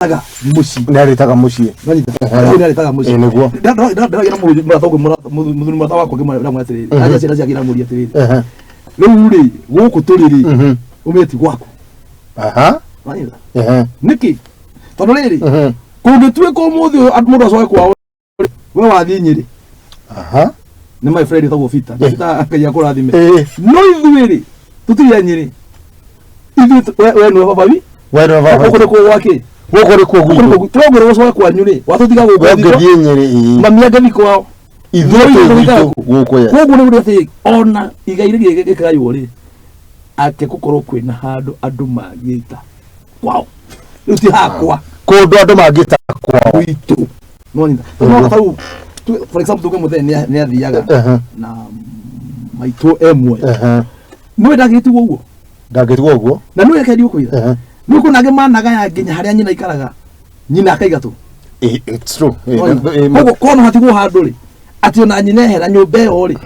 Taga mushi. Nari taga mushi. Nari taga mushi. Niguo. Da gira muthuri murata wako kimwe mwatiriri. Aja cira cia gira muri atiriri. Riu ri guku turiri. Umeti gwako. Aha. Wanyira. Niki. Tondu riri. Kungituika umuthi mundu acoke kwao. We wathi Nyeri. Aha. Ni my friend tago fita. Fita akaya kurathime. No ithuiri. Tutiri Nyeri. Ithu we no babawi. We no babawi. Ukore ko wake. Wokore ko gugu. Twogore woco kwa nyuri. Watutiga go kwa. Ngogi Nyeri. Mami agathi kwao. Ithuiri guku ya. Koguo ni uri ona igaire gege kayo ri. Ake gukorwo kwina handu andu magita. Kwao. Uti hakwa. Kundu andu magita kwao. Itu. No nda. No tau. For example tuge muthe ni athiaga na maito emwe. No ndagiti guo. Ndagiti guo. Na no yake ndiuko ira. Nuko nage managa ya nginya haria nyina ikaraga. Nyina akaiga tu. It's true. Koguo kono hatigo handu ri. Ati ona nyina hera nyumba yo ri.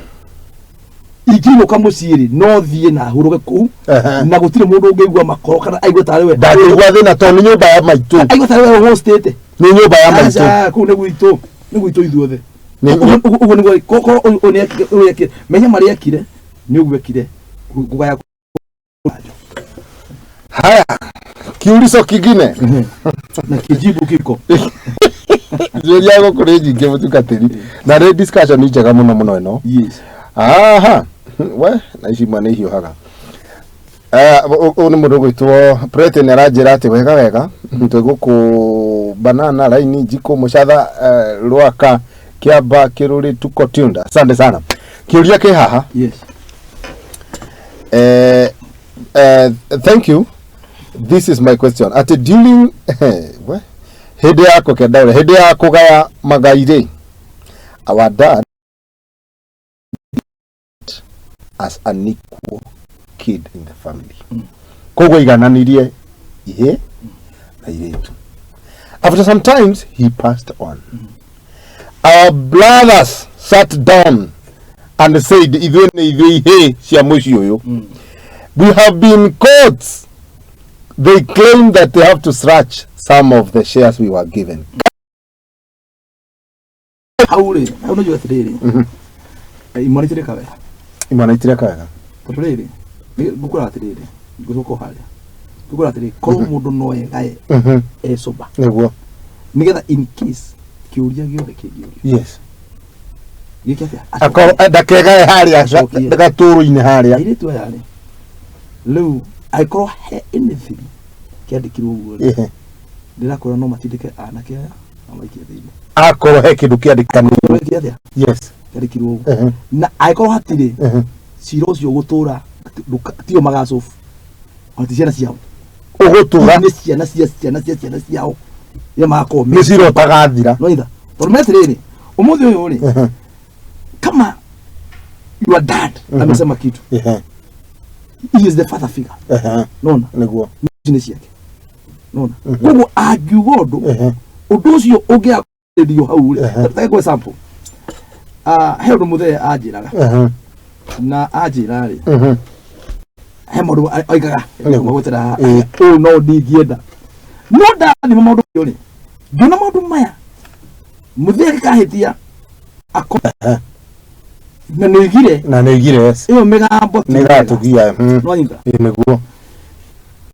Igiro kamuciri no thie na huruge ku na gutire mundu ungeigua makoro kana aigua tare we. Ndagigwa thina to ni nyumba ya maitu. Aigua tare we hostate. Ni nyumba ya maitu. Acha ku ne gwito. Ni gwito ithuothe. Ugo ni koko oni menya mari akire ni ugwekire kugaya. Haya. Kiulizo kingine. Na kijibu kiko. Zuri yako kuri nyingi mutukatiri. Na re discussion ni njega muno ino. Yes. Aha. We na ici mwana ihio haga. Oni mundu gwitwo Prete ni arajira ati wega ntiguku banana raini jiko mucatha rwaka kiamba kiruri tuko tunda. Asante sana. Kiuria ke haha. Yes. Thank you. This is my question. At during what? Hede yako kedaure, hede yako gaya magaire. Our dad as an equal kid in the family. Kogo igananirie ihe na iretu. After some times he passed on. Our brothers sat down and said, we have been caught. They claim that they have to scratch some of the shares we were given. Haure, how do you atiriri? Imonitire kawe. Imonitire kawe. Atiriri. Bukura atiriri. Guko hale. Bukura atiriri. Ko mundu no yegae. Soba. Neguo. Nigetha in case kiuria giothe kingio. Yes. Gikafia. Akoro ndakega haria ndaturu-ini haria. Ile tu yale. Leo I call her anything. Kiandikirwo uguo. Ndirakora no matindike anake aya amaikie thiini. Akoro he kindu kiandikanirwo. Yes. Kiandikirwo uguo. Na aikoro hatire. Ciro ucio gutura tio magacofu. Ati ciana ciao. Ugutura ni ciana ciao. Ya mako. Ni ciro tagathira. No itha. Tormetiriri. Umuthi uyu ri. Kama your dad amesema kitu. He is the father figure. Nona. Neguo. Ni ciake. Nona. Koguo agiugondo. Undu ucio ungiakirio hau ri. Take for example. He undu muthe anjiraga. Na anjira ri. He mundu oigaga. Gwetera. No ndingienda. No ndathi maundu ri. Ndona maundu maya. Muthe akahitia. Na nigire yes. Iyo migambo negatugia no nyinga neguo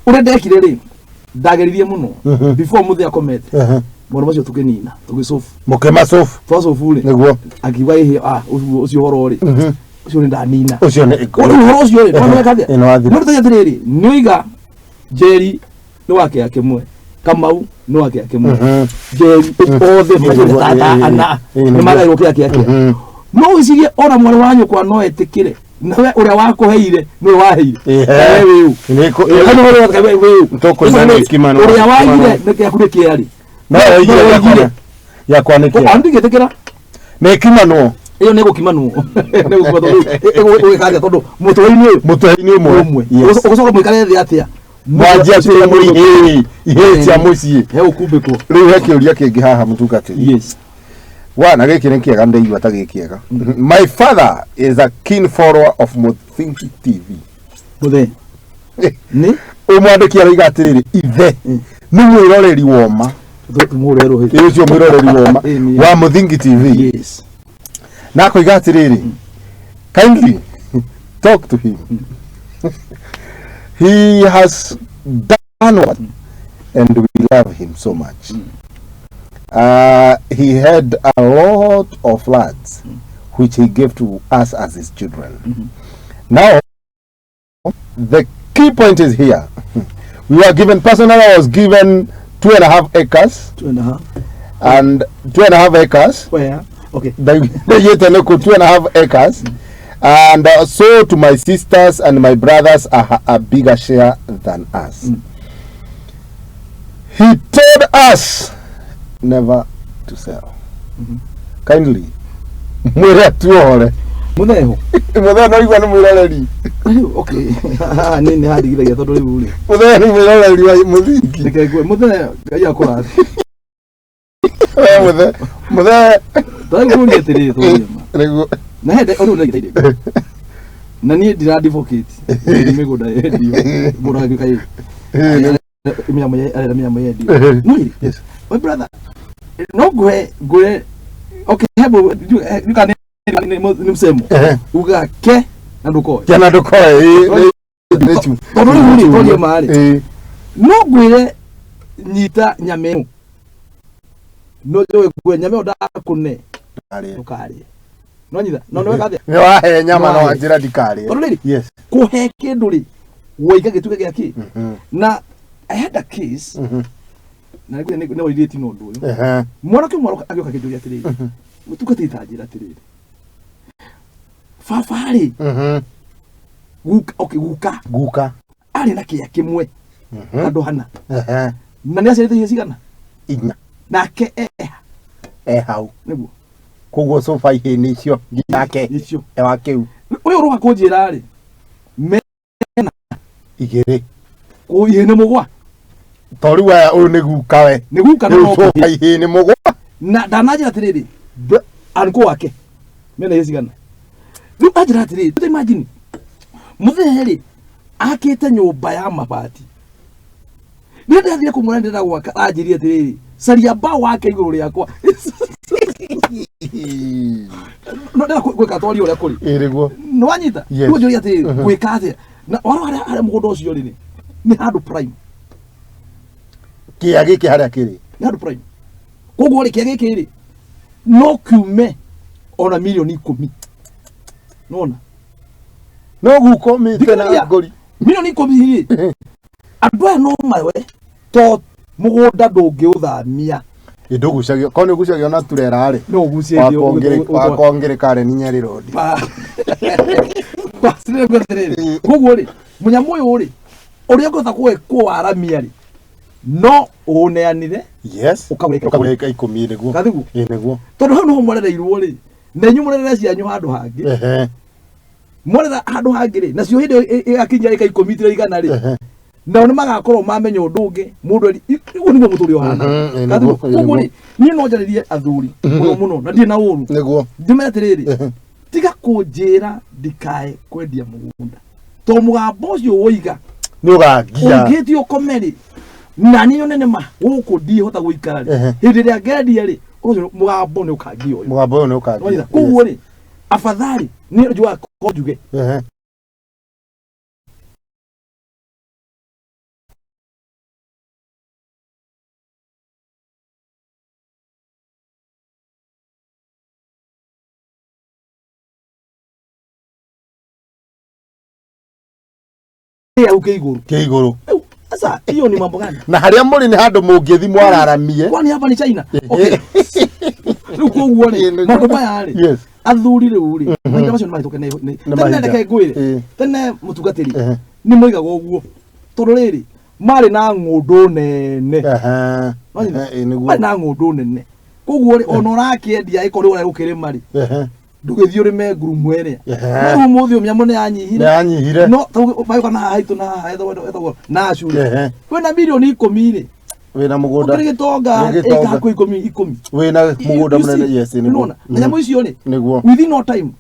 ure ndekire ri ndageririe muno before muthe akomete moro macio tukinina tugisofu mukema sofu twasofu ri neguo akiwa ihe ucio horo ri ucio ni ndanina ucio ni horo ucio ri no mekathia no tayatiriri niuiga Jerry no wake akemwe Kamau no wake akemwe Jerry othe tata ana ni magairo kiake no usirie ora mwari wanyu kwa no etikire nawe uria wako heire no waheire wewe niko hano wale wewe mtoko ndani kimano uria wagire neke yakurikia ari no ya kwa neke andike tekera ne kimano iyo nego kimano nego kwa todo we kaja todo mutoini umwe ugosoka mwikare thi atia mwajia tia muri ihe tia mucie he ukumbe ko riu heke uria kingi haha mutungati yes. Wana giki ni kiega ndeigua ta gikiega. My father is a keen follower of Muthingi TV. Muthe. Ni? Umwandiki araiga atiriri ithe ni mwiroreri woma tumurero ucio mwiroreri woma wa Muthingi TV. Yes. Na ko igatiriri. Kindly talk to him. He has done what, and we love him so much. He had a lot of lands which he gave to us as his children. Now, the key point is here. We were given, personally, I was given 2.5 acres. 2.5. And 2.5 acres. Where? Okay. They 2.5 acres. And so to my sisters and my brothers a bigger share than us. He told us never to sell. Kindly. Mwere tuore. Mutheho. Mutheho no igwa no mwiroreri. Okay. Nini hadi githagia tondu riu ri. Mutheho ni mwiroreri wa Muthingi. Ndikegwe mutheho ya kora. Mutheho. Ndaguri atiriri tu. Rego. Na hede onu ndagithaire. Na ni ndira advocate. Ni migunda yedio. Mura gikai. Miamo ye dio. Mwiri. Yes. My brother. No gwe. Okay, hebu you can nimsemo. Uga ke na ndukoe. Ke na ndukoe. Tondu riu ri mari. No gwire nyita nyameo. No jowe gwe nyameo da kune. Ukari. No nyitha. No no gathia. Ni wahe nyama no njira ndikari. Yes. Kuhe kindu ri. Woiga gituke giaki. Na I had a case. Na ne withiti no ndu uyu. Mwaro agioka kindu giatiriri. Mutukate itajira atiriri. Fafari. Guka. Ari na kia kimwe. Andu hana. Na ni acerete hicigana. Inya. Nake hau. Niguo. Koguo sofa ihe ni cio ngiyake. Icio. Wa kiu. Uyu uroka kunjira ri. Mena. Igiri. Kuihene mugwa. Tori wa uyu ni guka we. Ni guka no. Sofa ihe ni mugwa. Na danajira atiriri. Anko wake. Mena hicigana. Riu ajira atiriri. Tu imagine. Mutheri akite nyumba ya mabati. Ni ndathire kumwona ndira gwaka anjirie atiriri. Saria ba wake iguru riakwa. No ndira gwika tori uria kuri. Iriguo. No wanyita. Riu njuri atiriri gwika atia. Na wara ara mugondo ucio ri ni handu prime. Kia giki haria kiri. Ni handu prime. Koguo ri kia giki ri. No kume ona milioni 10. Nona. No guko mi tena ngori. Milioni 10 ri. Andu aya no mawe to mugunda ndungiuthamia. Ndugucagio kone gucagio na turera ri. No gucagio wakongere kare ni Nyeri road. Pasire gweterere. Koguo ri munyamu uyu ri uria ngotha kwaramia ri. No uneanire. Yes. Ukaweka 10 niguo. Gathigu. Niguo. Tondu hau no mwerereirwo ri. Na nyu mwerere cianyu handu hangi. Mwerera handu hangi ri. Na cio hindi igakinya ika 10 tira igana ri. Na oni magakorwo mamenya undu ungi mundu ugu niguo muturi ohana. Gathigu. Koguo ri ni no njaririe athuri muno na ndie na uru. Niguo. Ndimetiriri. Tiga kunjira ndikae kwendia mugunda. To mugambo ucio woiga. Ni ugagia. Ungitio komeri. Na ni yone ma guku ndi hota guikara ri. Hindi ria ngendia ri. Ucio mugambo ni ukagio uyu. Mugambo ni ukagio. Koguo ri afadhali ni njua konjuge. Keiguru. Sasa hiyo ni mambo gani? Na haria muri ni handu mungithi mwararamie. Kwani hapa ni China? Okay. Ruko uone mambo maya ri. Yes. Athuri riu ri. Mahinda macio nimahituke ni. Tene ndeke ngwire. Tene mutugatiri. Ni moigaga uguo. Tondu riri mari na ngundu nene. Mari na ngundu nene. Koguo ri ona urakiendia iko ri ura gukirima ri. Ndugithio ri me ngurumu ere. No muthi umyamo ni anyihire. No bayo kana haitu na haitho na acure. Kwena milioni 10 ri. Wina mugunda. Ukiri gitonga eka ku 10. Wina mugunda munene yes ni. Nona. Na nyamu icio ni. Niguo. Within no time.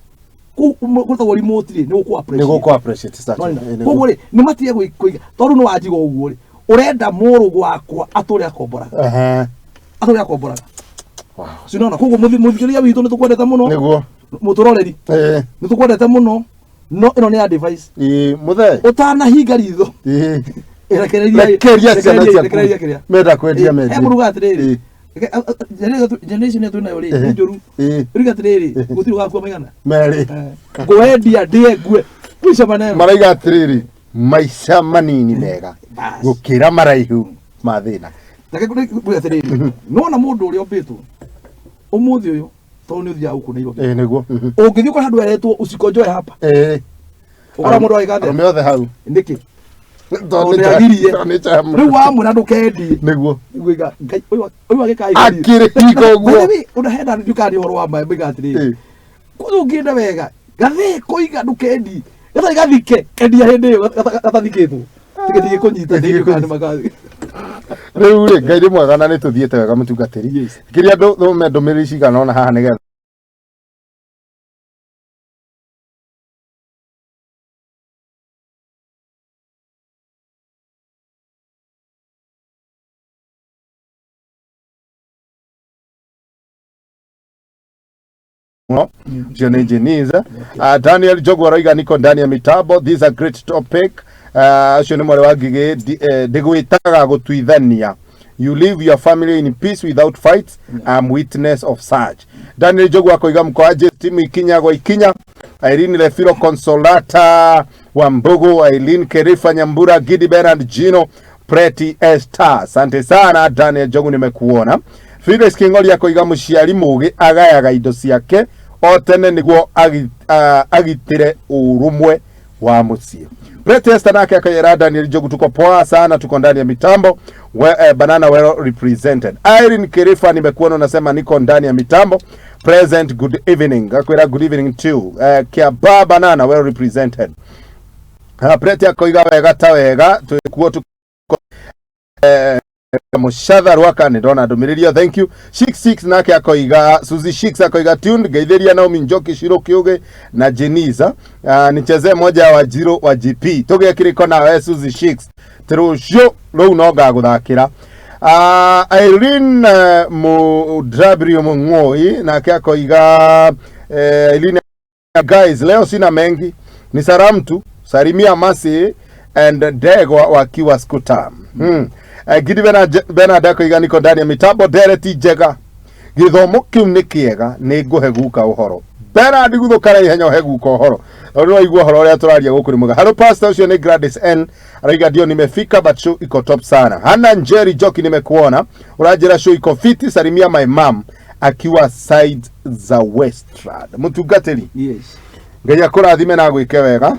Ku gutagwo remote ri ni guku appreciate. Ni guku appreciate sasa. Koguo ri ni matie kuiga. Tondu no wajiga uguo ri. urenda muru gwakwa aturi akomboraga aturi akomboraga sinona koguo muthikiria witu nitukwendete muno niguo muturoreri nitukwendete muno no ino ni advice muthe utanahinga ritho rekeria ciana ciaku menda kwendia mendi muruga atiriri generation yetu nayo ri njuru riga atiriri gutiri gakua maigana meri ngwendia ndie ngue kwisha maneno maraiga atiriri maisha manini mega gukira maraihu mathina nake kuri atiriri nona mundu uri ombitwo umuthi uyu to ni uthia uku niro niguo ungithi ko handu eretwo usikonjoe hapa ukora mundu aigathe meothe hau ndiki ndoniagirie riu wamwira ndukendi niguo niguiga ngai uyu agikai akire hiko guo unahenda ndukani horo wa maembe gatiriri kuthunginde wega gathi kuiga ndukendi gatha gathike endia hindi gathathikitwo tigithige kunyita ndi kandi magathi riu ri ngai rimwe gana ni tuthiete wega mutungatiri kiria ndu ndumiriri cigana ona haha nigetha Jeniza Daniel Jogwa roiga niko ndani ya mitabo. This is a great topic. Acio ni mwale wa Ngigi ndigwitaga gutwithania. You live your family in peace without fights. I'm witness of such. Daniel Jogwa koiga mkoaje timu Ikinya go Ikinya. Irene Lefiro Consolata Wambugu, Eileen Kerifa Nyambura, Gidi Bernard Gino, Pretty Esther. Asante sana Daniel Jogu, nimekuona. Fides Kingoli ya koiga mushiari mugi agayaga indo ciake otene niguo agitire urumwe wa mucie. Pretty Esther nake akayera Daniel Jogu, tuko poa sana, tuko ndani ya mitambo. Banana well represented. Irene Kerifa nimekuona unasema niko ndani ya mitambo. Present, good evening. Akwera good evening too. Kia Banana well represented. Pretty akoiga wega ta wega tukuo tuko mushadha rwaka ni ndona ndumiririo. Thank you. 66 nake akoiga Suzy 6 akoiga tuned Geithiria Naomi Njoki Shiro Kiuge na Jeniza. Nicheze moja wa Jiro wa GP toge kiriko na we Suzy 6 trusho lo noga guthakira. Irene Mudrabrio Mungoi nake akoiga Irene, guys leo sina mengi ni salamu tu, salimia Masi and Degwa wakiwa Skuta. Gidi Bernard akoiga niko ndani ya mitambo. Dereti Jega githomo kiu ni kiega ni nguheguka uhoro. Bernard guthukara ihenya uheguka uhoro ro igwa horo ria turaria guku ni muga. Hello pastor ucio ni Gladys N araiga dio nimefika but show iko top sana. Hana Njeri Joki nimekuona urajira show iko fiti, salimia my mom akiwa side za Westland mutungatiri. Yes ngai akurathime na gwike wega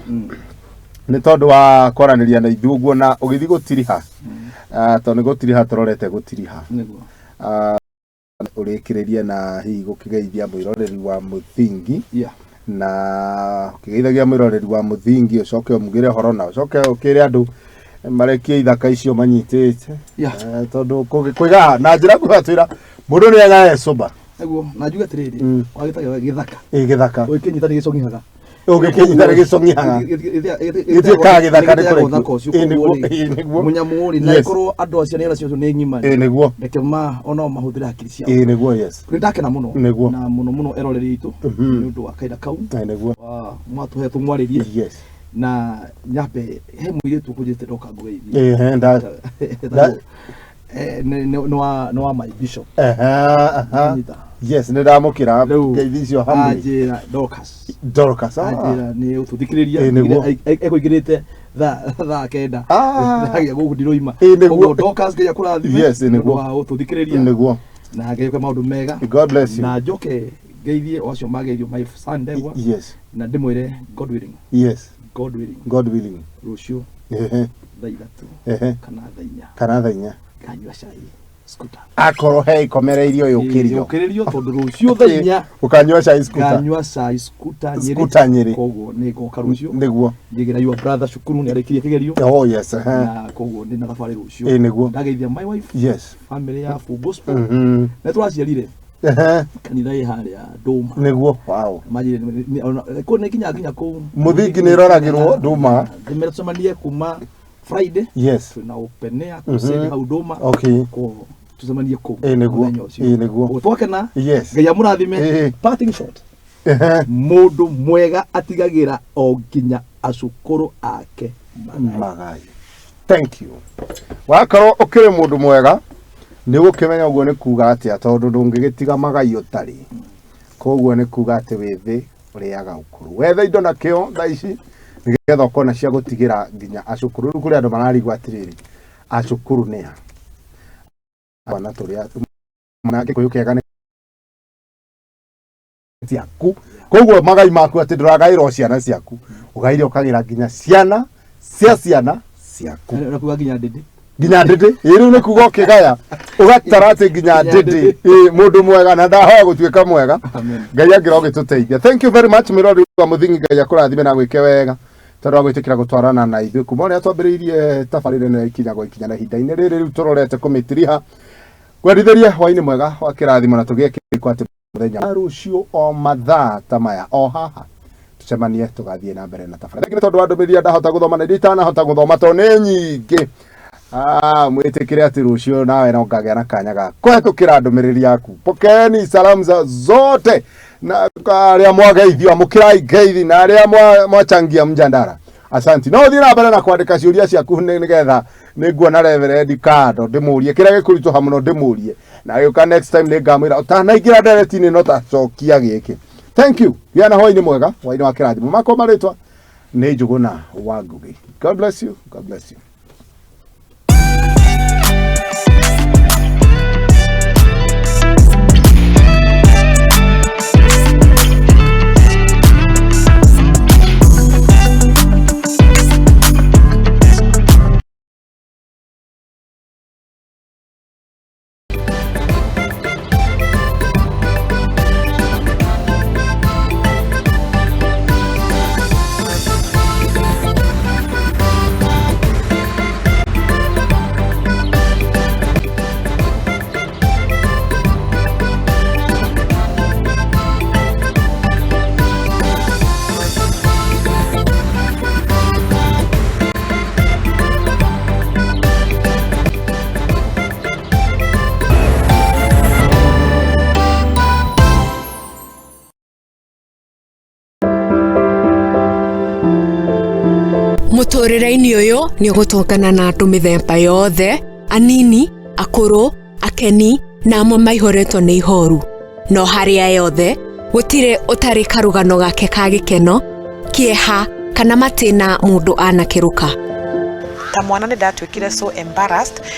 ni tondu wa koraniria na ithuguo na ugithi gutiriha to ni gutiriha turorete gutiriha niguo urekireria na hi gukigeithia mwiroreri wa muthingi na ukigeithagia mwiroreri wa muthingi ucoke umugire horo na ucoke ukire andu marekie ithaka icio manyitite tondu kugiga na njira kuhatwira mundu ni agae soba niguo na njuga tiriri wagitaga githaka githaka ukinyita ni gicong'ihaga ugikinyita gicong'ihaga ithie ka githaka ni kuri munyamuri na ikorwo andu acio ni racio ni ng'ima niguo reke ma ona mahuthira hakiri ciao niguo yes ndake na muno na muno eroreri itu ni undu wa kaida kau niguo mwatuhe tumwaririe yes na nyape he mwiretu kujite doka ngogeithia no my bishop yes ne ndamukira ngeithicio hamwe ajira Dorcas ajira ni ututhikiriria ekoigirite tha kenda hagia guku ndiroima niguo Dorcas ngeya kurathime yes niguo ututhikiriria niguo na ngeyuka maundu mega. God bless you na njoke ngeithie ocio mageirio my Sunday yes na ndimwire God willing yes God willing rucio thaithatu kana thainya kanyua cai skuta akoro hei komereirio yukirio tondu rucio thainya ukanyua cai skuta nyeri koguo ni goka rucio niguo ngigira your brother cukuru ni arikirie kigerio oh yes na koguo ni na thabari rucio niguo ndageithia my wife yes family ya full gospel na twaciarire kanitha i haria Nduma niguo wow majire ko ne kinya ko muthingi ni roragirwo Nduma ndimeracemanie kuma Friday. Yes. Tuna openea kuseli haudoma. Okay. Ko tuzamanie ko. Neguo. Twoke na. Yes. Ngai amurathime. Parting shot. Mundu mwega atigagira o nginya acukuru ake magai. Thank you. Wakorwo ukiri mundu mwega ni gukimenya uguo ni kuga atia tondu ndungigitiga magai utari. Koguo ni kuga ati withi uriaga ukuru. Wethe indo na kio thaici nigetha ukona cia gutigira nginya acukuru kuri andu mararigwa atiriri. Acukuru ni ha. Wana turia mwana gikuyu kiega ni ciaku. Koguo magai maku ati nduragaira ciana ciaku. Ugaire ukagira nginya ciana cia ciana ciaku. Nakuga nginya ndindi. Nginya ndindi. Iru ni kuga ukigaya. Ugatara ati nginya ndindi. Mundu mwega na ndahoya gutuika mwega. Ngai agira ogituteithia. Thank you very much mirori wa muthingi Ngai akurathime na gwike wega. Tondu wa gwitikira gutwarana na ithu kuma ria twambiriirie tabarire na ikinya go ikinya na hinda-ini riri riu turorete kumitiriha kwendithiria hwaini mwega wa kirathimo na tugie kiriko ati muthenya rucio o mathaa ta maya o haha tucemanie tugathie na mbere na tabarire lakini tondu andu miria ndahota guthoma na nditana hota guthoma to ni nyingi mwitikire ati rucio nawe no ngagea na kanya ga kwetukira ndumiriri yaku pokeni salamu zote na aria mwageithio amukirai ngeithi na aria mwachangia mjandara asanti no thira na mbere na kwandika ciuria ciaku nigetha niguona reverend kado ndimurie kira gikuritu hamuno ndimurie na yuka next time ningamwira utanaingira nderetini no tacokia giki. Thank you yana hwaini mwega hwaini wa kirathimo mako maritwa ni Njuguna wa Ngugi. God bless you. God bless you. Muturire-ini uyu ni ugutongana na andu mithemba yothe anini akuru akeni na amwe maihoretwo ni ihoru no haria yothe gutire utari karugano gake ka gikeno kieha kana matina mundu anakiruka ta mwana ni ndatwikire so embarrassed